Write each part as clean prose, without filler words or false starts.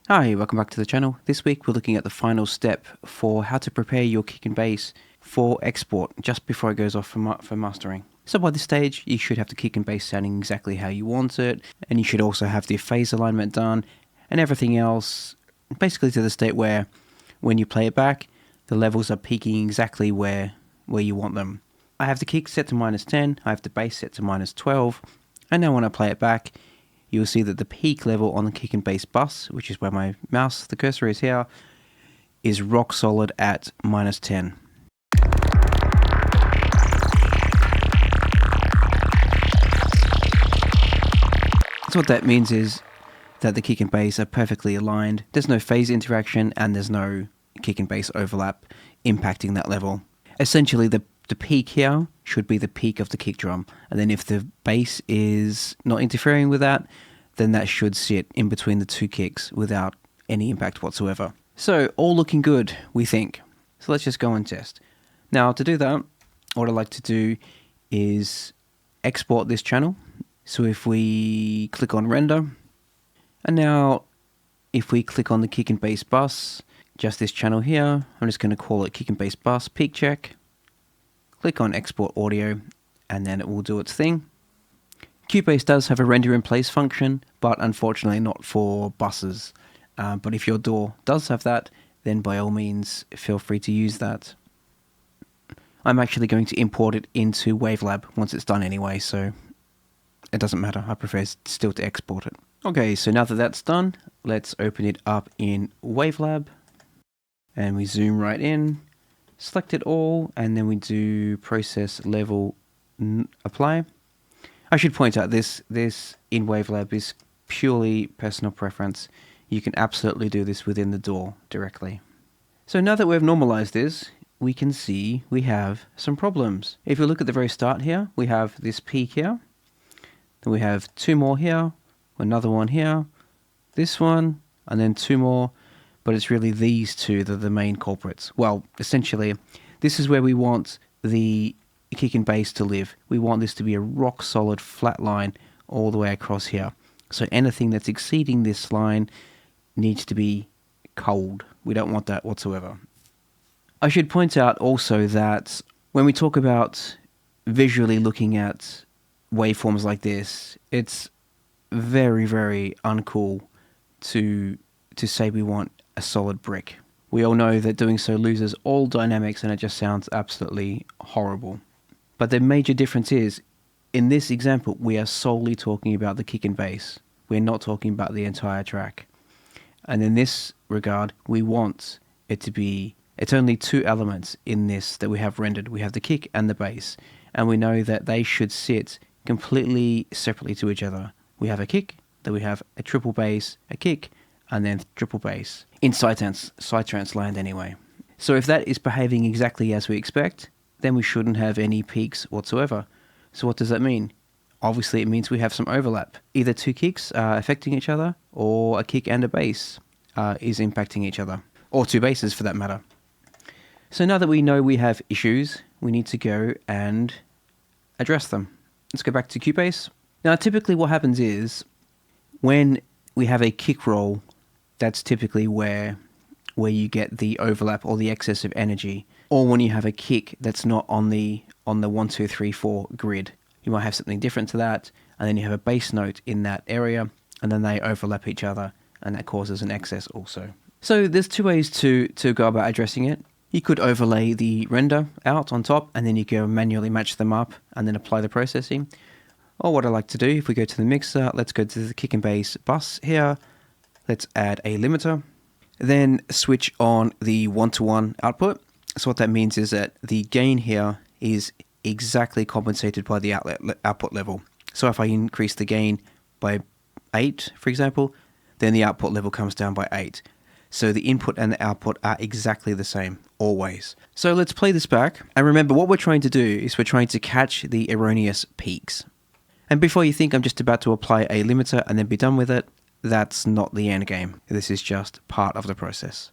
Hi, welcome back to the channel. This week we're looking at the final step for how to prepare your kick and bass for export just before it goes off for mastering. So by this stage you should have the kick and bass sounding exactly how you want it, and you should also have the phase alignment done and everything else basically to the state where when you play it back the levels are peaking exactly where you want them. I have the kick set to -10, I have the bass set to -12, and now when I play it back you'll see that the peak level on the kick and bass bus, which is where my mouse, the cursor is here, is rock solid at -10. So what that means is that the kick and bass are perfectly aligned, there's no phase interaction, and there's no kick and bass overlap impacting that level. Essentially the peak here should be the peak of the kick drum, and then if the bass is not interfering with that, then that should sit in between the two kicks without any impact whatsoever. So all looking good, we think. So let's just go and test. Now to do that, what I'd like to do is export this channel. So if we click on render, and now if we click on the kick and bass bus, just this channel here, I'm just going to call it kick and bass bus peak check. Click on export audio, and then it will do its thing. Cubase does have a render in place function, but unfortunately not for buses. But if your DAW does have that, then by all means feel free to use that. I'm actually going to import it into Wavelab once it's done anyway, so it doesn't matter. I prefer still to export it. Okay, so now that that's done, let's open it up in Wavelab, and we zoom right in. Select it all, and then we do process level apply. I should point out this in Wavelab is purely personal preference. You can absolutely do this within the DAW directly. So now that we've normalized this, we can see we have some problems. If you look at the very start here, we have this peak here, then we have two more here, another one here, this one, and then two more. But it's really these two that are the main culprits. Well, essentially, this is where we want the kick and bass to live. We want this to be a rock solid flat line all the way across here. So anything that's exceeding this line needs to be cold. We don't want that whatsoever. I should point out also that when we talk about visually looking at waveforms like this, it's very, very uncool to say we want a solid brick. We all know that doing so loses all dynamics and it just sounds absolutely horrible. But the major difference is, in this example, we are solely talking about the kick and bass. We're not talking about the entire track. And in this regard, we want it to be, it's only two elements in this that we have rendered. We have the kick and the bass. And we know that they should sit completely separately to each other. We have a kick, then we have a triple bass, a kick, and then triple bass. In Psytrance land anyway. So if that is behaving exactly as we expect, then we shouldn't have any peaks whatsoever. So what does that mean? Obviously it means we have some overlap. Either two kicks are affecting each other, or a kick and a bass is impacting each other. Or two basses for that matter. So now that we know we have issues, we need to go and address them. Let's go back to Cubase. Now typically what happens is, when we have a kick roll, that's typically where you get the overlap or the excess of energy. Or when you have a kick that's not on the 1, 2, 3, 4 grid. You might have something different to that, and then you have a bass note in that area, and then they overlap each other, and that causes an excess also. So there's two ways to go about addressing it. You could overlay the render out on top, and then you go manually match them up, and then apply the processing. Or what I like to do, if we go to the mixer, let's go to the kick and bass bus here. Let's add a limiter, then switch on the 1-to-1 output. So what that means is that the gain here is exactly compensated by the output level. So if I increase the gain by 8, for example, then the output level comes down by 8. So the input and the output are exactly the same, always. So let's play this back. And remember, what we're trying to do is we're trying to catch the erroneous peaks. And before you think I'm just about to apply a limiter and then be done with it, that's not the end game. This is just part of the process.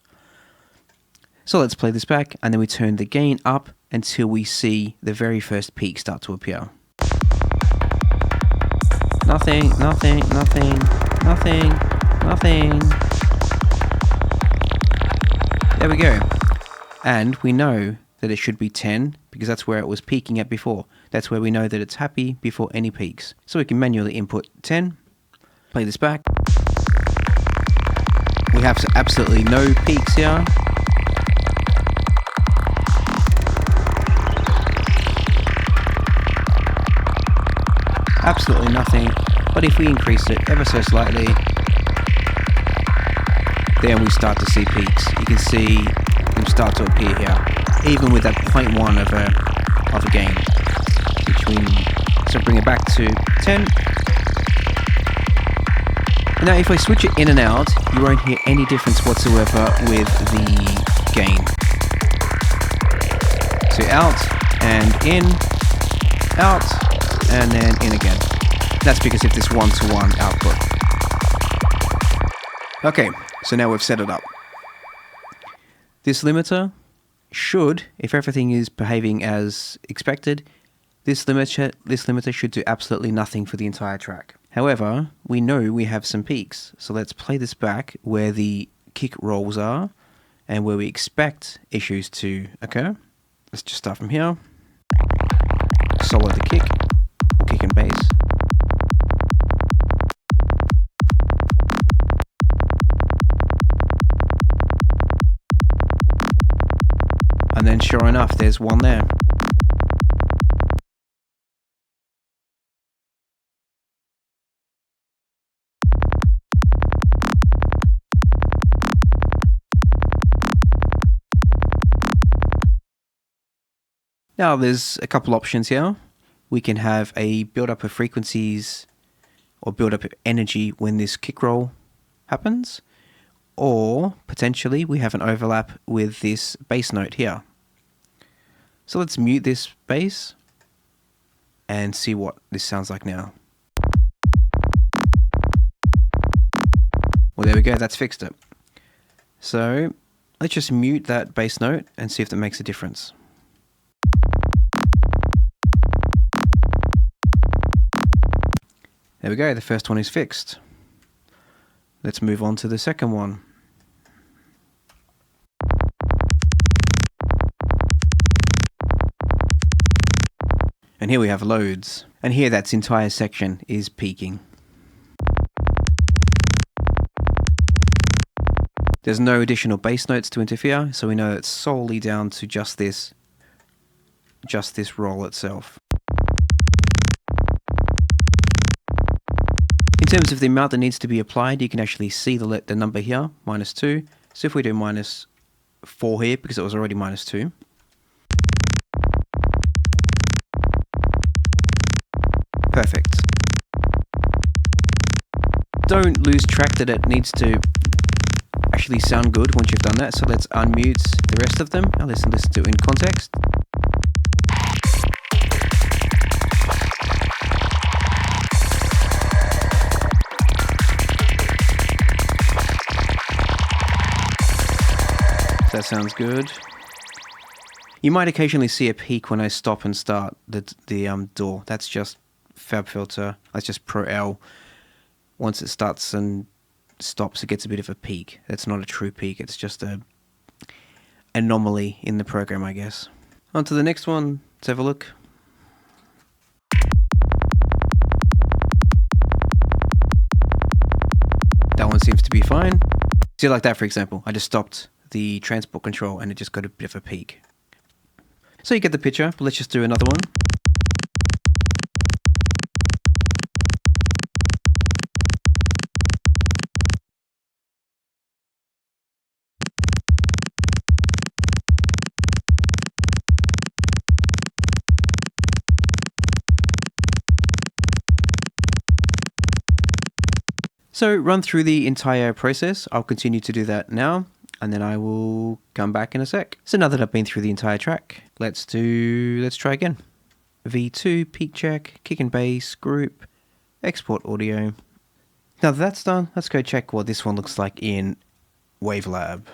So let's play this back, and then we turn the gain up until we see the very first peak start to appear. Nothing, nothing, nothing, nothing, nothing. There we go. And we know that it should be 10 because that's where it was peaking at before. That's where we know that it's happy before any peaks. So we can manually input 10, play this back. We have absolutely no peaks here. Absolutely nothing. But if we increase it ever so slightly, then we start to see peaks. You can see them start to appear here, even with that 0.1 of a gain. So bring it back to 10. Now if I switch it in and out, you won't hear any difference whatsoever with the gain. So out and in, out and then in again. That's because of this one-to-one output. Okay, so now we've set it up. This limiter should, if everything is behaving as expected, this limiter should do absolutely nothing for the entire track. However, we know we have some peaks, so let's play this back where the kick rolls are and where we expect issues to occur. Let's just start from here. Solo the kick and bass. And then sure enough, there's one there. Now there's a couple options here. We can have a build-up of frequencies or build-up of energy when this kick roll happens, or potentially we have an overlap with this bass note here. So let's mute this bass and see what this sounds like now. Well, there we go, that's fixed it. So let's just mute that bass note and see if that makes a difference. There we go, the first one is fixed. Let's move on to the second one. And here we have loads. And here that entire section is peaking. There's no additional bass notes to interfere, so we know it's solely down to just this roll itself. In terms of the amount that needs to be applied, you can actually see the number here, -2. So if we do -4 here, because it was already -2. Perfect. Don't lose track that it needs to actually sound good once you've done that. So let's unmute the rest of them and listen to it in context. That sounds good. You might occasionally see a peak when I stop and start the DAW. That's just FabFilter. That's just Pro L. Once it starts and stops, it gets a bit of a peak. That's not a true peak. It's just a anomaly in the program, I guess. On to the next one. Let's have a look. That one seems to be fine. See, like that, for example. I just stopped the transport control and it just got a bit of a peak. So you get the picture, but let's just do another one. So run through the entire process. I'll continue to do that now, and then I will come back in a sec. So now that I've been through the entire track, let's try again. V2, peak check, kick and bass, group, export audio. Now that that's done, let's go check what this one looks like in Wavelab.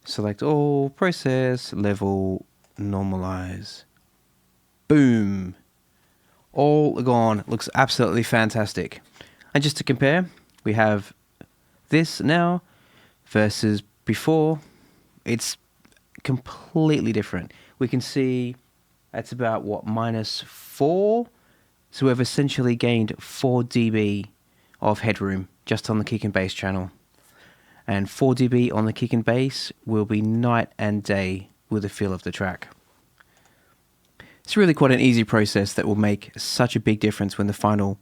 Select all, process, level, normalize. Boom. All gone. Looks absolutely fantastic. And just to compare, we have this now versus before. It's completely different. We can see that's about, what, -4? So we've essentially gained 4 dB of headroom just on the kick and bass channel. And 4 dB on the kick and bass will be night and day with the feel of the track. It's really quite an easy process that will make such a big difference when the final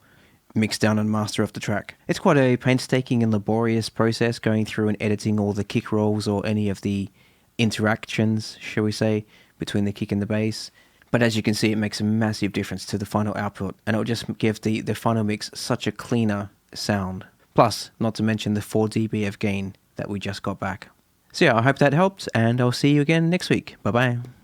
mix down and master of the track. It's quite a painstaking and laborious process going through and editing all the kick rolls or any of the interactions, shall we say, between the kick and the bass. But as you can see, it makes a massive difference to the final output, and it'll just give the final mix such a cleaner sound. Plus, not to mention the 4 dB of gain that we just got back. So yeah, I hope that helped, and I'll see you again next week. Bye bye.